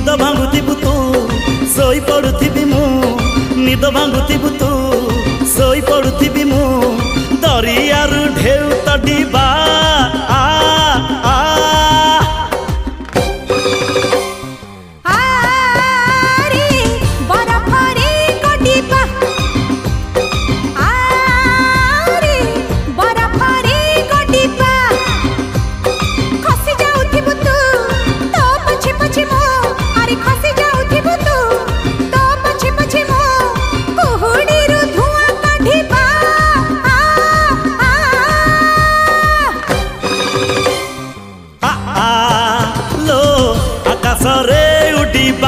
निद भांगुथिबु तू सोई पड़ुथिबि मु निद भांगुथिबु तू सोई पड़ुथिबि मु दरियारु ढेउ तडिबा आ आ आकाशरे उड़ीबा